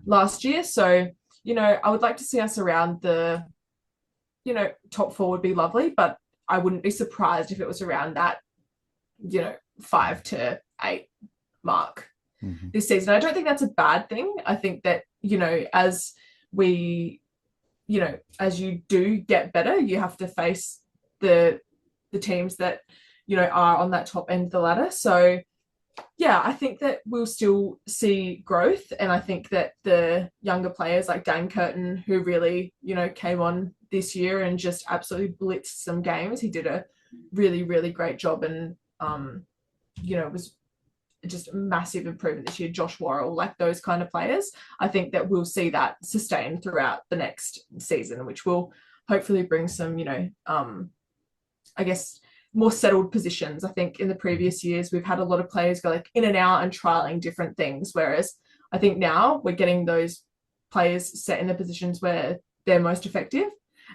last year. So, I would like to see us around the, top four would be lovely, but I wouldn't be surprised if it was around that, 5 to 8 mark Hmm. this season. I don't think that's a bad thing. I think that, as we, as you do get better, you have to face the teams that, are on that top end of the ladder. So yeah, I think that we'll still see growth. And I think that the younger players like Dan Curtin, who really, came on this year and just absolutely blitzed some games, he did a really, really great job and, it was just a massive improvement this year. Josh Worrell, like those kind of players, I think that we'll see that sustain throughout the next season, which will hopefully bring some, I guess, more settled positions. I think in the previous years, we've had a lot of players go like in and out and trialing different things. Whereas I think now we're getting those players set in the positions where they're most effective.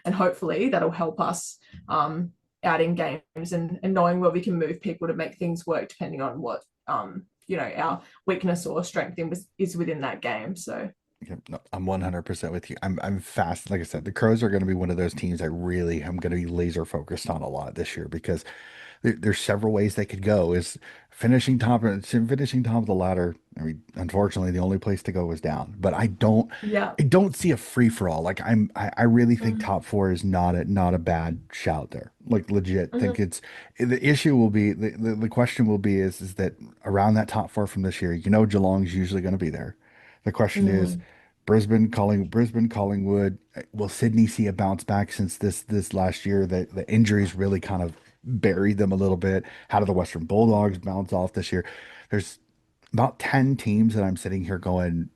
And hopefully that'll help us out in games and knowing where we can move people to make things work depending on what, our weakness or strength is within that game. So, Yeah, no, I'm 100% with you. I'm fast. Like I said, the Crows are going to be one of those teams I really am going to be laser focused on a lot this year because there's several ways they could go. Is finishing top of the ladder. I mean, unfortunately, the only place to go is down. But yeah. I don't see a free for all. Like I really think Mm-hmm. top four is not a bad shout there. Like legit, think Mm-hmm. it's the issue will be the question will be is that around that top four from this year, Geelong's usually going to be there. The question is Mm, Brisbane, Collingwood. Will Sydney see a bounce back since this last year? The injuries really kind of buried them a little bit. How do the Western Bulldogs bounce off this year? There's about 10 teams that I'm sitting here going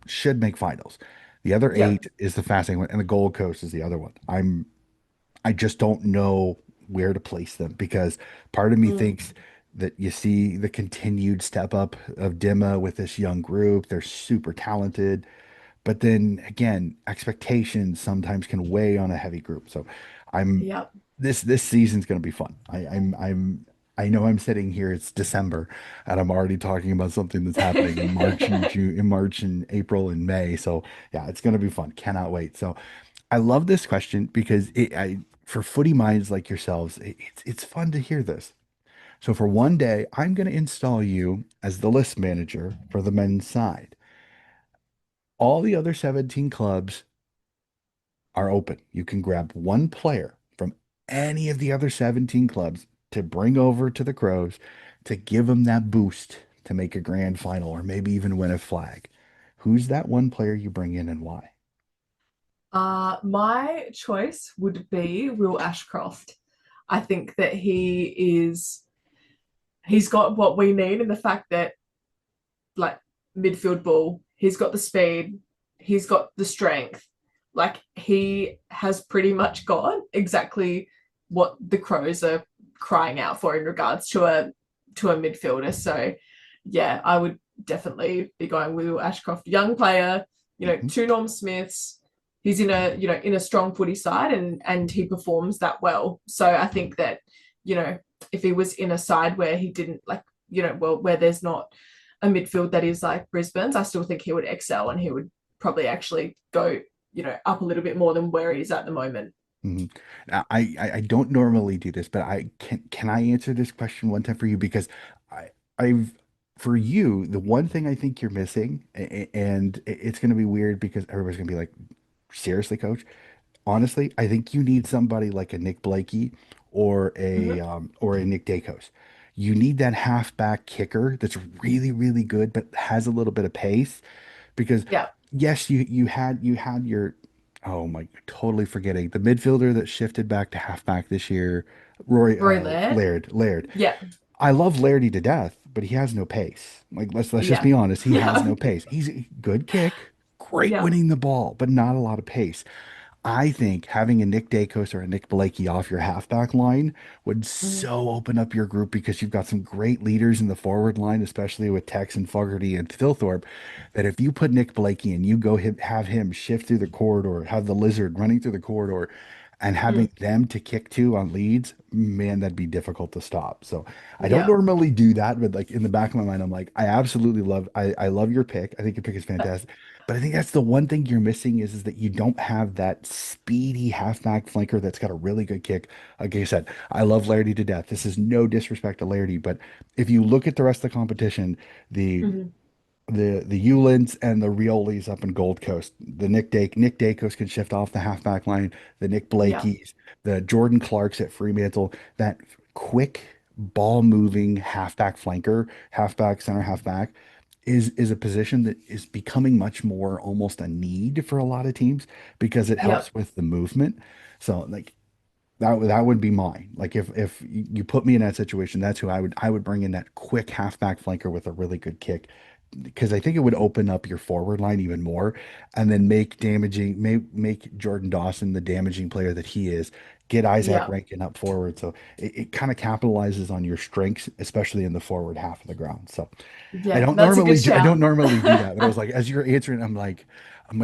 should make finals. The other yeah. eight is the fascinating one, and the Gold Coast is the other one. I just don't know where to place them because part of me Mm, thinks that you see the continued step up of Dimma with this young group. They're super talented. But then again, expectations sometimes can weigh on a heavy group. So I'm yeah. this season's going to be fun. I know I'm sitting here. It's December, and I'm already talking about something that's happening in March and June, in March and April and May. So yeah, it's going to be fun. Cannot wait. So I love this question because for footy minds like yourselves, it's fun to hear this. So for one day, I'm going to install you as the list manager for the men's side. All the other 17 clubs are open. You can grab one player from any of the other 17 clubs to bring over to the Crows to give them that boost to make a grand final or maybe even win a flag. Who's that one player you bring in and why? My choice would be Will Ashcroft. I think that he's got what we need in the fact that like midfield ball, he's got the speed, he's got the strength. Like he has pretty much got exactly what the Crows are crying out for in regards to a midfielder. So yeah, I would definitely be going with Will Ashcroft, young player, Mhm. two Norm Smiths. He's in a in a strong footy side and he performs that well. So I think that, if he was in a side where he didn't like, well, where there's not a midfield that is like Brisbane's, I still think he would excel and he would probably actually go, up a little bit more than where he is at the moment. Mhm. Now, I don't normally do this, but I can I answer this question one time for you because I I've for you the one thing I think you're missing and it's going to be weird because everybody's going to be like, seriously, coach? Honestly, I think you need somebody like a Nick Blakey Mm-hmm. or a Nick Dacos. You need that halfback kicker that's really, really good, but has a little bit of pace. Because Yeah. yes, you had your oh my totally forgetting the midfielder that shifted back to halfback this year, Roy Roy Laird. Laird. Yeah. I love Lairdy to death, but he has no pace. Like let's just Yeah. be honest, he has Yeah. no pace. He's a good kick, great Yeah. winning the ball, but not a lot of pace. I think having a Nick Dacos or a Nick Blakey off your halfback line would Mm-hmm. so open up your group because you've got some great leaders in the forward line, especially with Tex and Fogarty and Thilthorpe, that if you put Nick Blakey and you have him shift through the corridor, have the lizard running through the corridor, and having Mm. them to kick to on leads, man, that'd be difficult to stop. So I don't Yeah. normally do that, but like in the back of my mind, I'm like, I absolutely love, I love your pick. I think your pick is fantastic. But I think that's the one thing you're missing is that you don't have that speedy halfback flanker that's got a really good kick. Like I said, I love Lairdy to death. This is no disrespect to Lairdy, but if you look at the rest of the competition, the Hmm. the Ewlands and the Riolis up in Gold Coast. The Nick Dacos can shift off the halfback line. The Nick Yeah. Blakeys, the Jordan Clarks at Fremantle. That quick ball moving halfback flanker, halfback center halfback is a position that is becoming much more almost a need for a lot of teams because it Yeah. helps with the movement. So like that would be mine. Like if you put me in that situation, that's who I would bring in that quick halfback flanker with a really good kick because I think it would open up your forward line even more and then make Jordan Dawson the damaging player that he is. Get Isaac Yeah. Rankin up forward. So it kind of capitalizes on your strengths, especially in the forward half of the ground. So Yeah. That's a good I don't shout. normally do that, but I was like, as you're answering, I'm like,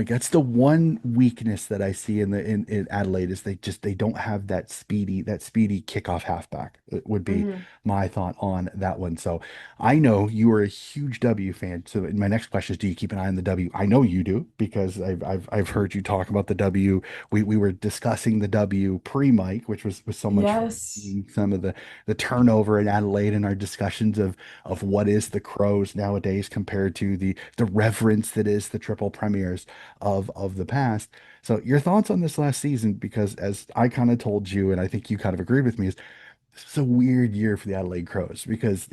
that's the one weakness that I see in Adelaide is they don't have that speedy kickoff halfback. It would be Hmm. my thought on that one. So I know you are a huge W fan. So my next question is, do you keep an eye on the W? I know you do because I've heard you talk about the W. We were discussing the W pre-mic, which was so much fun Yes. seeing some of the turnover in Adelaide and our discussions of what is the Crows nowadays compared to the reverence that is the triple premiers of the past. So your thoughts on this last season, because as I kind of told you, and I think you kind of agreed with me, is it's a weird year for the Adelaide Crows because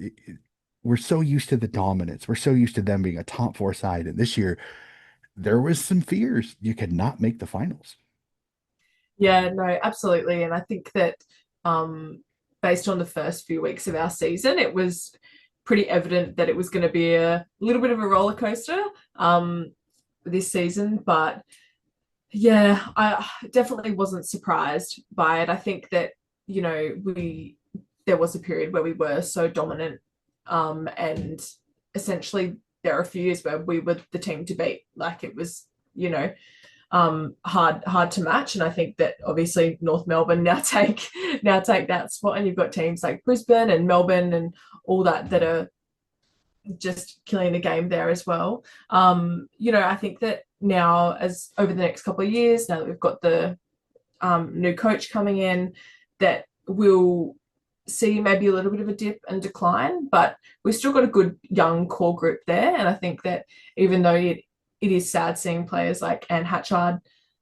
we're so used to the dominance. We're so used to them being a top four side. And this year, there was some fears you could not make the finals. Yeah, no, absolutely. And I think that um, based on the first few weeks of our season, it was pretty evident that it was going to be a little bit of a roller coaster um, this season. But yeah, I definitely wasn't surprised by it. I think that, there was a period where we were so dominant, and essentially there are a few years where we were the team to beat. Like it was, hard to match. And I think that obviously North Melbourne now take that spot, and you've got teams like Brisbane and Melbourne and all that are just killing the game there as well. I think that now, as over the next couple of years, now that we've got the new coach coming in, that we'll see maybe a little bit of a dip and decline, but we've still got a good young core group there. And I think that even though it is sad seeing players like Anne Hatchard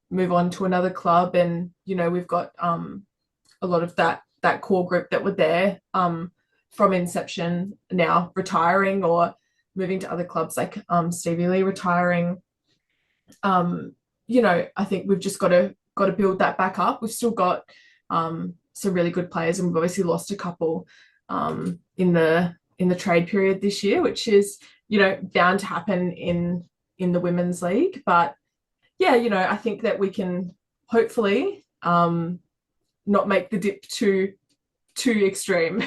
move on to another club, and we've got a lot of that core group that were there from inception now retiring or moving to other clubs like Stevie Lee retiring. I think we've just got to build that back up. We've still got some really good players, and we've obviously lost a couple in the trade period this year, which is bound to happen in the women's league. But yeah, I think that we can hopefully not make the dip too extreme.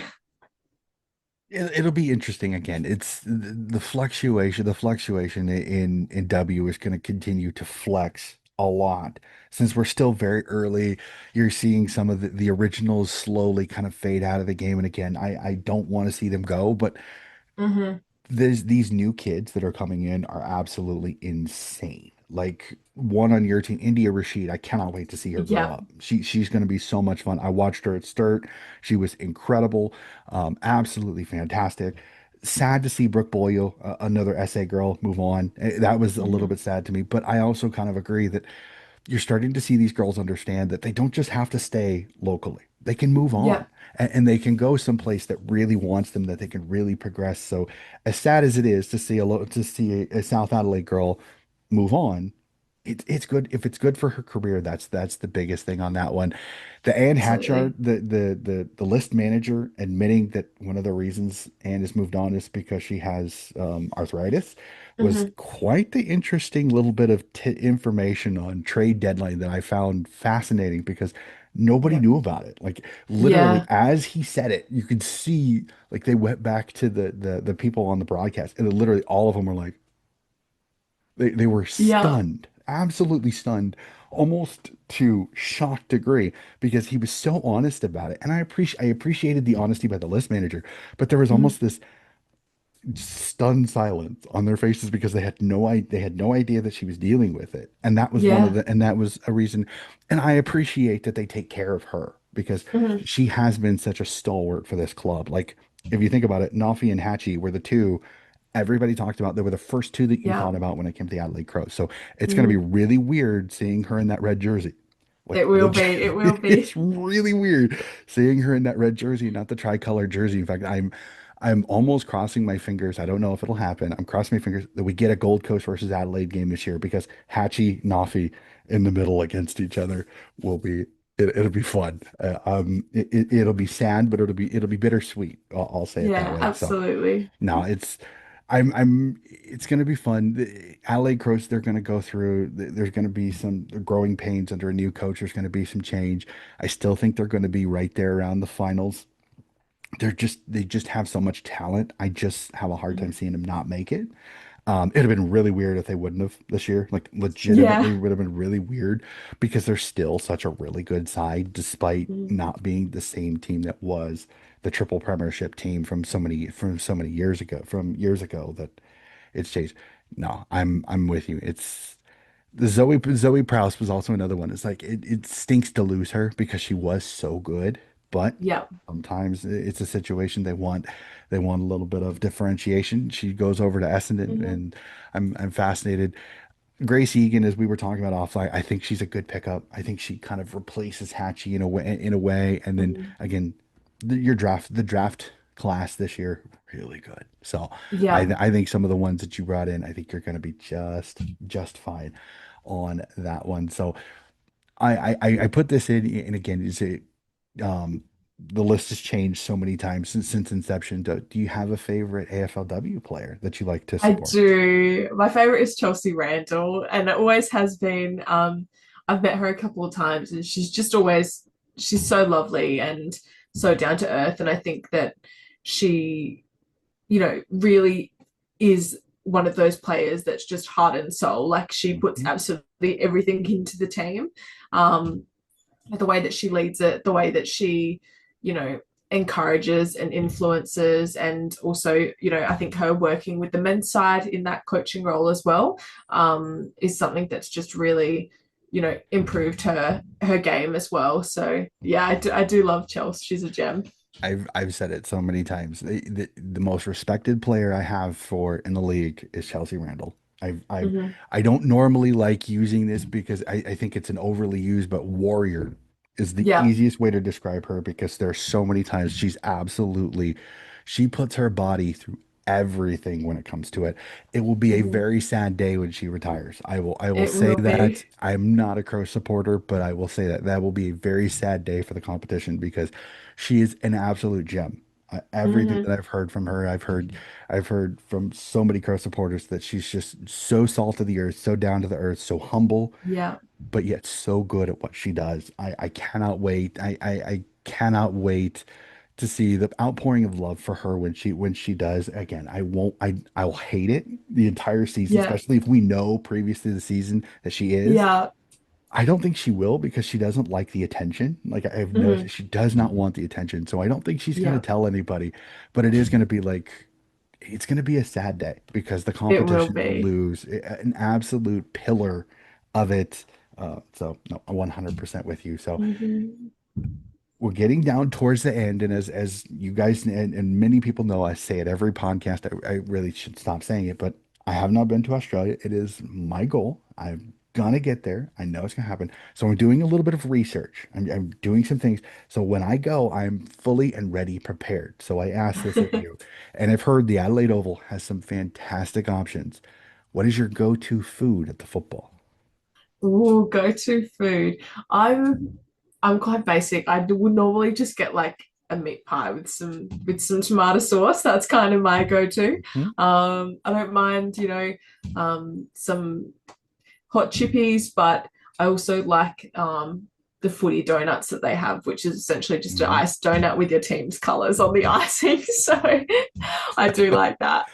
It'll be interesting again. It's the fluctuation in W is going to continue to flex a lot. Since we're still very early, you're seeing some of the originals slowly kind of fade out of the game. And again, I don't want to see them go, but Mm-hmm. there's these new kids that are coming in are absolutely insane. Like one on your team, India Rashid. I cannot wait to see her grow Yeah. up. She's going to be so much fun. I watched her at Sturt. She was incredible, absolutely fantastic. Sad to see Brooke Boyle, another SA girl, move on. That was a little Mm-hmm. bit sad to me, but I also kind of agree that you're starting to see these girls understand that they don't just have to stay locally. They can move on Yeah. and they can go someplace that really wants them, that they can really progress. So as sad as it is to see a South Adelaide girl move on, it's good if it's good for her career. That's the biggest thing on that one. The Anne Hatchard, Absolutely. the list manager, admitting that one of the reasons Anne has moved on is because she has arthritis, was Mm-hmm. quite the interesting little bit of information on trade deadline that I found fascinating because nobody Yeah. knew about it. Like literally, Yeah. as he said it, you could see like they went back to the people on the broadcast, and literally all of them were like they were Yeah. stunned, absolutely stunned almost to shock degree because he was so honest about it. And I appreciated the honesty by the list manager, but there was Mhm. almost this stunned silence on their faces because they had no idea that she was dealing with it. And that was Yeah. and that was a reason. And I appreciate that they take care of her because Mhm. she has been such a stalwart for this club. Like if you think about it, Nafi and Hatchie were the two everybody talked about. They were the first two that you Yeah. thought about when it came to the Adelaide Crows. So it's going to be Mhm. really weird seeing her in that red jersey. Like It will be. legit, It will be. it's really weird seeing her in that red jersey, not the tricolor jersey. In fact, I'm almost crossing my fingers. I don't know if it'll happen. I'm crossing my fingers that we get a Gold Coast versus Adelaide game this year because Hatchie, Nafi in the middle against each other will be it'll be fun. It'll be sad, but it'll be bittersweet. I'll say it that Yeah, way. So absolutely. no, it's going to be fun. The Adelaide Crows, they're going to go through, there's going to be some growing pains under a new coach. There's going to be some change. I still think they're going to be right there around the finals. They just have so much talent. I just have a hard time Mhm. seeing them not make it. It'd have been really weird if they wouldn't have this year. Like legitimately Yeah. would have been really weird because they're still such a really good side, despite Mhm. not being the same team that was the triple premiership team from so many years ago, from years ago that it's changed. No, I'm with you. It's the Zoe Prouse was also another one. It's like it stinks to lose her because she was so good, but Yeah. sometimes it's a situation they want a little bit of differentiation. She goes over to Essendon, Mhm. and I'm fascinated. Grace Egan, as we were talking about offline, I think she's a good pickup. I think she kind of replaces Hatchie in a way, and then Mhm. again, the draft class this year really good. So Yeah. I think some of the ones that you brought in, I think you're going to be just fine on that one. So I put this in, and again, is it um the list has changed so many times since inception. Do you have a favorite AFLW player that you like to I support? do. My favorite is Chelsea Randall, and it always has been. I've met her a couple of times, and she's just always she's so lovely and so down to earth. And I think that she, really is one of those players that's just heart and soul. Like she puts Mhm. absolutely everything into the team. Um, the way that she leads it, the way that she, you know, encourages and influences, and also, I think her working with the men's side in that coaching role as well, is something that's just really, improved her game as well. So yeah, I do love Chelsea. She's a gem. I've said it so many times. The most respected player I have for in the league is Chelsea Randall. Mm-hmm. I don't normally like using this because I think it's an overly used, but warrior is the Yeah. easiest way to describe her because there's so many times she puts her body through everything when it comes to it. It will be a Mm-hmm. very sad day when she retires. I will It say will that. be. I'm not a Crow supporter, but I will say that that will be a very sad day for the competition because she is an absolute gem. Everything Mm-hmm. that I've heard from her, I've heard from so many Crow supporters that she's just so salt of the earth, so down to the earth, so humble, Yeah. but yet so good at what she does. I cannot wait. I cannot wait to see the outpouring of love for her when she does. Again, I'll hate it the entire season, Yeah. especially if we know previously the season that she is. Yeah. I don't think she will because she doesn't like the attention. Like I've Mm-hmm. noticed, she does not want the attention. So I don't think she's going to Yeah. tell anybody, but it is going to be like, it's going to be a sad day because the It will competition will be. lose an absolute pillar of it. So no, I'm 100% with you. So Mm-hmm. we're getting down towards the end, and as you guys and many people know, I say it every podcast. I really should stop saying it, but I have not been to Australia. It is my goal. I'm gonna get there. I know it's gonna happen. So I'm doing a little bit of research. I'm doing some things. So when I go, I'm fully and ready prepared. So I ask this of you, and I've heard the Adelaide Oval has some fantastic options. What is your go-to food at the football? Ooh, go-to food. I'm quite basic. Would normally just get like a meat pie with some tomato sauce. That's kind of my go-to. Hmm? I don't mind, some hot chippies, but I also like the the footy donuts that they have, which is essentially just an Mhm. iced donut with your team's colours on the icing. So I do like that.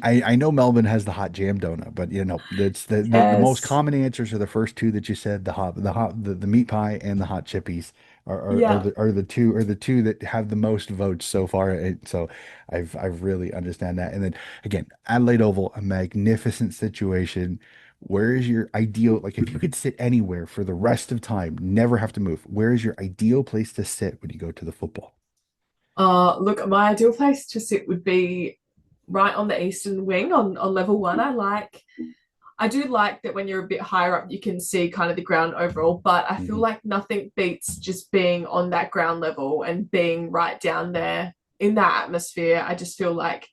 I know Melbourne has the hot jam donut, but you know, it's the most Yes. common answers are the first two that you said, the meat pie and the hot chippies Yeah. are the two that have the most votes so far. So I've really understand that. And then again, Adelaide Oval, a magnificent situation. Where is your ideal, like if you could sit anywhere for the rest of time, never have to move, where is your ideal place to sit when you go to the football? Look, my ideal place to sit would be right on the eastern wing on level one. I do like that when you're a bit higher up, you can see kind of the ground overall, but I feel Hmm. like nothing beats just being on that ground level and being right down there in that atmosphere. I just feel like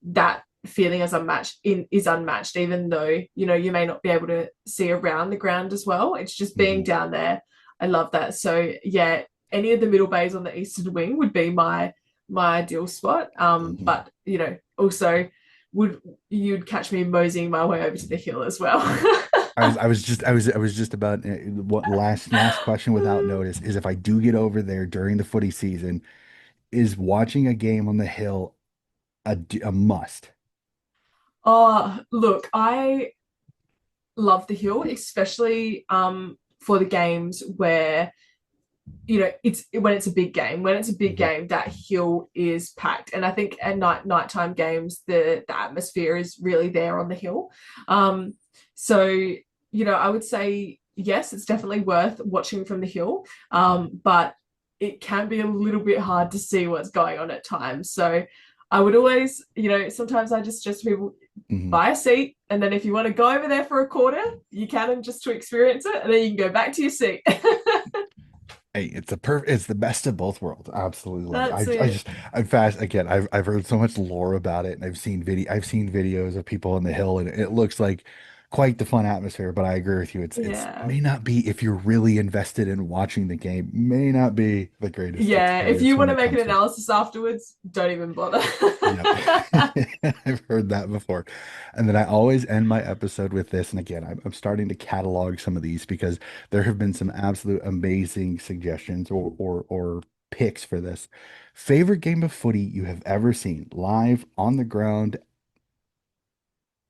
that feeling is unmatched, even though, you may not be able to see around the ground as well. It's just being Hmm. down there. I love that. So yeah, any of the middle bays on the eastern wing would be my ideal spot. Hmm. But also would you'd catch me moseying my way over to the hill as well. I was just about what last question without notice is if I do get over there during the footy season, is watching a game on the hill a must? Oh, look, I love the hill, especially for the games where it's when it's a big game. When it's a big Hmm. game, that hill is packed, and I think at nighttime games, the atmosphere is really there on the hill. So I would say yes, it's definitely worth watching from the hill, but it can be a little bit hard to see what's going on at times. So I would always, sometimes I just people Hmm. buy a seat, and then if you want to go over there for a quarter, you can, and just to experience it, and then you can go back to your seat. Hey, it's the best of both worlds. Absolutely love it. That's it. I'm fast again. I've heard so much lore about it, and I've seen videos of people on the hill, and it looks like quite the fun atmosphere. But I agree with you. It's Yeah. may not be if you're really invested in watching the game, may not be the greatest Yeah. If you experience when want to it make an comes to it. analysis afterwards, don't even bother. Yep. I've heard that before. And then I always end my episode with this. And again, I'm starting to catalog some of these because there have been some absolute amazing suggestions or picks for this. Favorite game of footy you have ever seen, live, on the ground,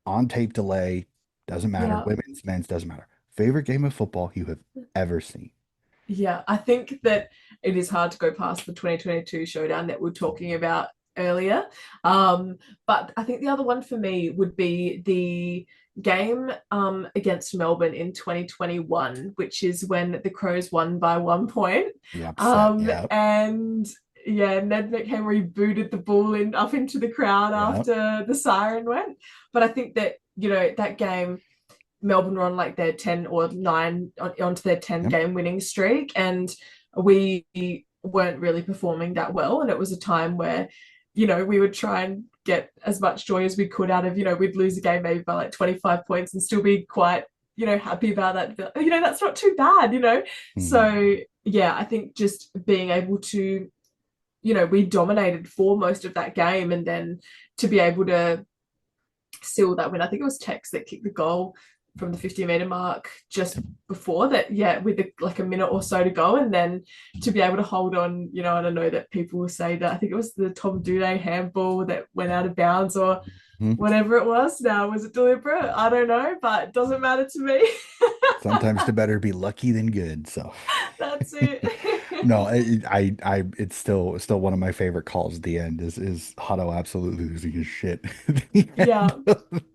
on tape delay, doesn't matter, Yeah. women's, men's, doesn't matter. Favorite game of football you have ever seen. Yeah, I think that it is hard to go past the 2022 showdown that we are talking about earlier. Um, but I think the other one for me would be the game against Melbourne in 2021, which is when the Crows won by 1 point. The upset. Yep. And yeah, Ned McHenry booted the ball up into the crowd Yep. after the siren went. But I think that, that game Melbourne were on like their 10 or 9 onto their 10 Yep. game winning streak, and we weren't really performing that well. And it was a time where, we would try and get as much joy as we could out of, we'd lose a game maybe by like 25 points and still be quite, happy about that. That's not too bad. Mhm. So, yeah, I think just being able to, we dominated for most of that game, and then to be able to seal that win. I think it was Tex that kicked the goal from the 50-meter mark just before that, yeah, with like a minute or so to go, and then to be able to hold on, and I know that people will say that I think it was the Tom Duday handball that went out of bounds or Mhm. whatever it was. Now, was it deliberate? I don't know, but it doesn't matter to me. Sometimes to better be lucky than good. So. That's it. No, it's still one of my favorite calls at the end is Hutto absolutely losing his shit. At the end Yeah.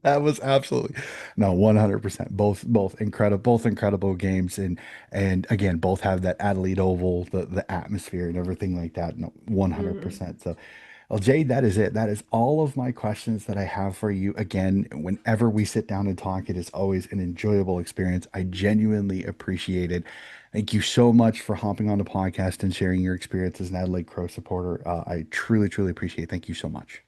that was absolutely no 100%. Both incredible games and again both have that Adelaide Oval, the atmosphere and everything like that. No, Mm. 100%. So well, Jade, that is it. That is all of my questions that I have for you. Again, whenever we sit down and talk, it is always an enjoyable experience. I genuinely appreciate it. Thank you so much for hopping on the podcast and sharing your experience as an Adelaide Crow supporter. I truly, truly appreciate it. Thank you so much.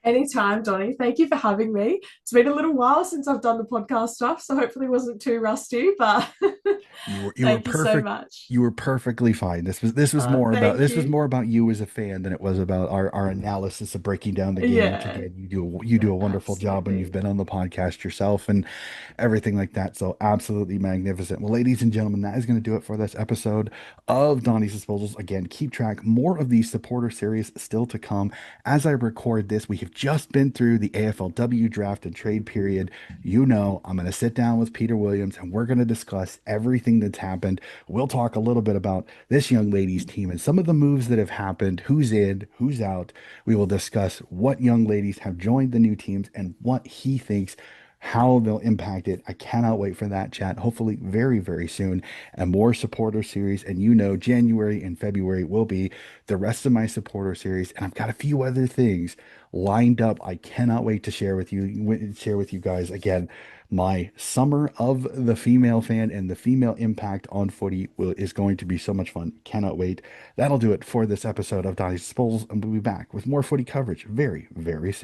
Anytime, Donnie. Thank you for having me. It's been a little while since I've done the podcast stuff, so hopefully it wasn't too rusty, but You were thank you so perfect. much. You were perfectly fine. This was more about Thank this was you. more about you as a fan than it was about our analysis of breaking down the game, which Yeah, again you do a wonderful job, and you've absolutely. been on the podcast yourself and everything like that. So absolutely magnificent. Well, ladies and gentlemen, that is going to do it for this episode of Donnie's Disposals. Again, keep track. More of these supporter series still to come. As I record this, we have just been through the AFLW draft and trade period. I'm going to sit down with Peter Williams and we're going to discuss everything that's happened. We'll talk a little bit about this young ladies team and some of the moves that have happened, who's in, who's out. We will discuss what young ladies have joined the new teams and what he thinks how they'll impact it. I cannot wait for that chat. Hopefully, very, very soon. And more supporter series. And January and February will be the rest of my supporter series. And I've got a few other things lined up. I cannot wait to share with you guys again. My summer of the female fan and the female impact on footy is going to be so much fun. Cannot wait. That'll do it for this episode of Donnie's Disposals, and we'll be back with more footy coverage very, very soon.